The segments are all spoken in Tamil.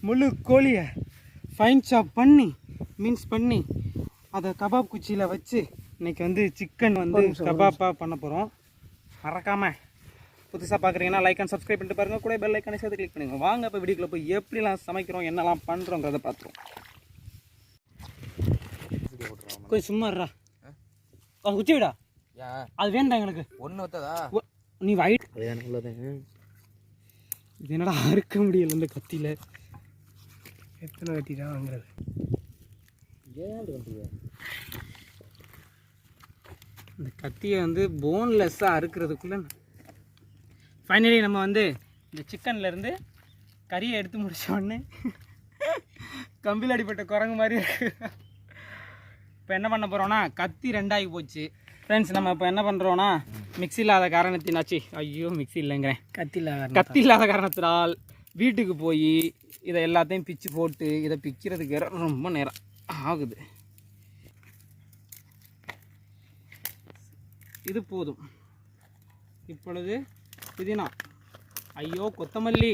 முழு கோழியை ஃபைன் சாப் பண்ணி மீன்ஸ் பண்ணி அதை கபாப் குச்சியில் வச்சு இன்றைக்கி வந்து சிக்கன் வந்து கபாப்பாக பண்ண போகிறோம். மறக்காமல் புதுசாக பார்க்குறீங்கன்னா லைக் அண்ட் சப்ஸ்கிரைப் பண்ணிட்டு பாருங்கள், கூட பெல் ஐக்கானே சேர்த்து கிளிக் பண்ணுங்க. வாங்க இப்போ வீடியோக்குள்ளே போய் எப்படிலாம் சமைக்கிறோம் என்னெல்லாம் பண்ணுறோங்கிறத பார்த்துருவோம். கொஞ்சம் சும்மாறா குச்சி விடா, அது வேண்டாம் எங்களுக்கு ஒன்று ஒத்ததா நீ வாயிட் இது என்னடா அறுக்க முடியல இந்த கத்தியில். எத்தனை கத்தி தான் வாங்குறது? இந்த கத்தியை வந்து போன்லெஸ்ஸாக அறுக்கிறதுக்குள்ளே ஃபைனலி நம்ம வந்து இந்த சிக்கன்லேருந்து கறியை எடுத்து முடித்தோடனே கம்பியில் அடிப்பட்ட குரங்கு மாதிரி இருக்கு. இப்போ என்ன பண்ண போகிறோன்னா கத்தி ரெண்டாகி போச்சு ஃப்ரெண்ட்ஸ். நம்ம இப்போ என்ன பண்ணுறோன்னா மிக்ஸி இல்லாத காரணத்தினாச்சு, ஐயோ மிக்ஸி இல்லைங்கிறேன், கத்தி இல்லாத காரணத்தினால் வீட்டுக்கு போய் இதை எல்லாத்தையும் பிச்சு போட்டு இதை பிக்கிறதுக்கு ரொம்ப நேரம் ஆகுது. இது போதும். இப்பொழுது புதினா, ஐயோ கொத்தமல்லி,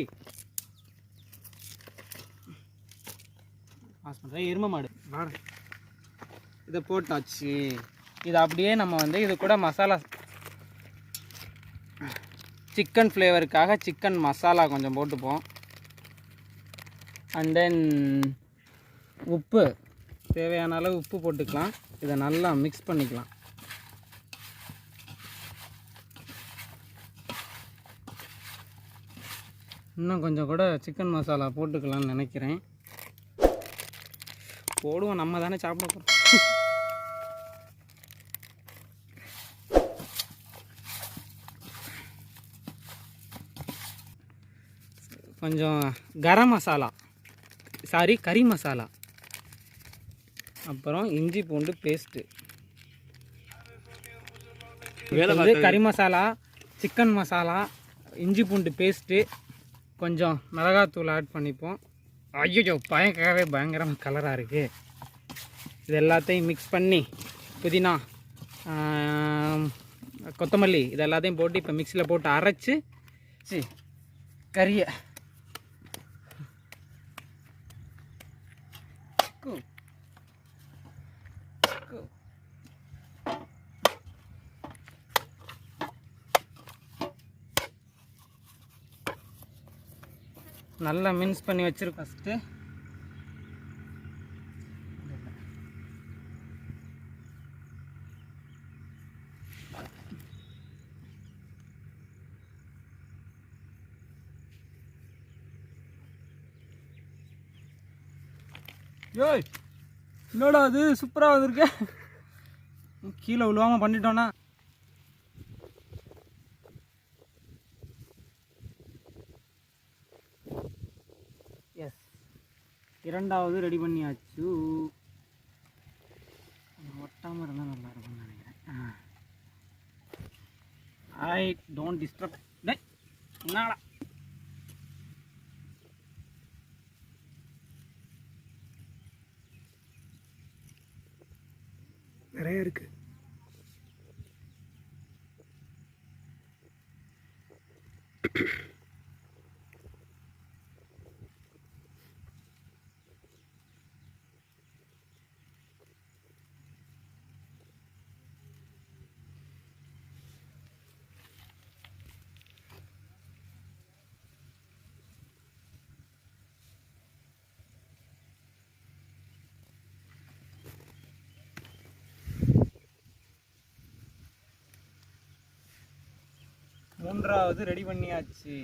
பாஸ் பண்ணுறேன் எருமை மாடு, இதை போட்டாச்சு. இது அப்படியே நம்ம வந்து இது கூட மசாலா சிக்கன் ஃப்ளேவருக்காக சிக்கன் மசாலா கொஞ்சம் போட்டுப்போம். அண்ட் தென் உப்பு, தேவையான அளவு உப்பு போட்டுக்கலாம். இதை நல்லா மிக்ஸ் பண்ணிக்கலாம். இன்னும் கொஞ்சம் கூட சிக்கன் மசாலா போட்டுக்கலாம்னு நினைக்கிறேன். போடுவோம், நம்ம தானே சாப்பிட போகிறோம். கொஞ்சம் கரம் மசாலா, கறி மசாலா, அப்புறம் இஞ்சி பூண்டு பேஸ்ட்டு, கறி மசாலா, சிக்கன் மசாலா, இஞ்சி பூண்டு பேஸ்ட்டு, கொஞ்சம் மிளகாத்தூள் ஆட் பண்ணிப்போம். ஐயோ பயங்கரமாக கலராக இருக்குது. இது எல்லாத்தையும் மிக்ஸ் பண்ணி புதினா கொத்தமல்லி இது எல்லாத்தையும் போட்டு இப்போ மிக்ஸியில் போட்டு அரைச்சி கறியை நல்லா மிக்ஸ் பண்ணி வச்சிருக்கோம். ஃபஸ்ட்டு யோய் என்னடா அது சூப்பராக வந்திருக்கு. கீழே விழுவாமல் பண்ணிட்டோன்னா எஸ் இரண்டாவது ரெடி பண்ணியாச்சு. ஒட்டாமல் இருந்தால் நல்லா இருக்கும்னு நினைக்கிறேன். I don't disturb. என்னடா நிறைய இருக்கு. மூன்றாவது ரெடி பண்ணியாச்சு.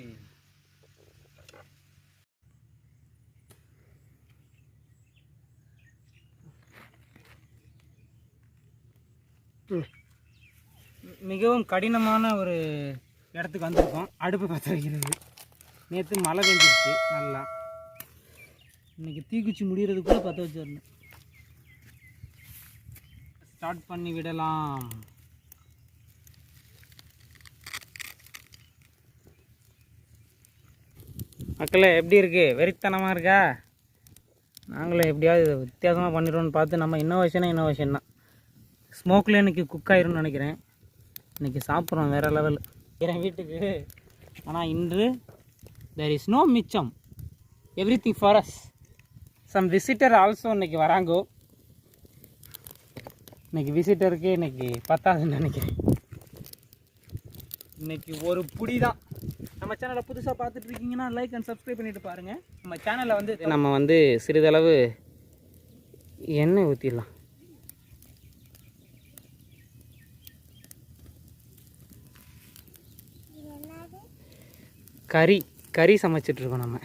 மிகவும் கடினமான ஒரு இடத்துக்கு வந்திருக்கோம். அடுப்பு பற்ற வைக்கிறது. நேற்று மழை பெஞ்சிருச்சு நல்லா. இன்னைக்கு தீக்குச்சி முடிகிறதுக்குள்ளே பற்ற வச்சிடணும். ஸ்டார்ட் பண்ணி விடலாம். மக்களே எப்படி இருக்குது? வெறித்தனமாக இருக்கா? நாங்களும் எப்படியாவது இதை வித்தியாசமாக பண்ணிடுவோன்னு பார்த்து நம்ம இன்னோவேஷன் தான். ஸ்மோக்கில் இன்றைக்கி குக் ஆயிரும்னு நினைக்கிறேன். இன்றைக்கி சாப்பிட்றோம் வேறு லெவல் என் வீட்டுக்கு. ஆனால் இன்று தேர் இஸ் நோ மிச்சம். everything for us. Some visitor also இன்னைக்கு வராங்கோ. இன்னைக்கு விசிட்டருக்கு இன்னைக்கு பத்தாதுன்னு நினைக்கிறேன். இன்னைக்கு ஒரு புடி தான். நம்ம சேனலை புதுசாக பார்த்துட்டு இருக்கீங்கன்னா லைக் அண்ட் சப்ஸ்கிரைப் பண்ணிட்டு பாருங்கள். நம்ம சேனலில் வந்து நம்ம வந்து சிறிதளவு எண்ணெய் ஊற்றிடலாம். கறி சமைச்சிட்ருக்கோம். நம்ம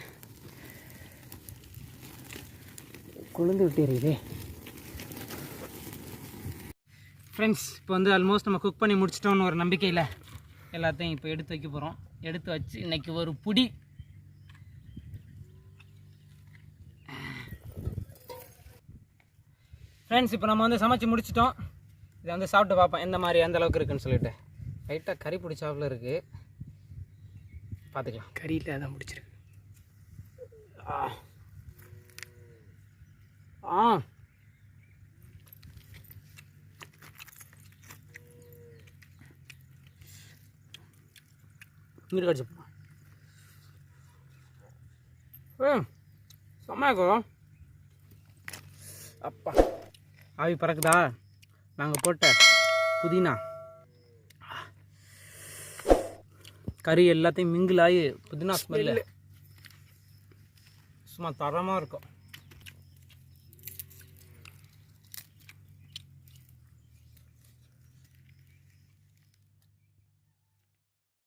கொழுந்து விட்டுறீதே ஃப்ரெண்ட்ஸ். இப்போ வந்து ஆல்மோஸ்ட் நம்ம குக் பண்ணி முடிச்சிட்டோன்னு ஒரு நம்பிக்கையில் எல்லாத்தையும் இப்போ எடுத்து வைக்க போகிறோம். எடுத்து வச்சு இன்றைக்கி ஒரு புடி ஃப்ரெண்ட்ஸ். இப்போ நம்ம வந்து சமைச்சு முடிச்சிட்டோம். இதை வந்து சாப்பிட்டு பார்ப்பேன் எந்த மாதிரி எந்த அளவுக்கு இருக்குன்னு சொல்லிட்டு. லைட்டாக கறி பிடிச்சாப்புல இருக்குது, பார்த்துக்கலாம். கறியில் அதான் பிடிச்சிருக்கு. நீர் கடிச்சு செம்மையாக்கும். அப்பா ஆவி பறக்குதா. நாங்கள் போட்ட புதினா கறி எல்லாத்தையும் மிங்கிள் ஆகி புதினா ஸ்மெல்லு சும்மா தரமாக இருக்கும்.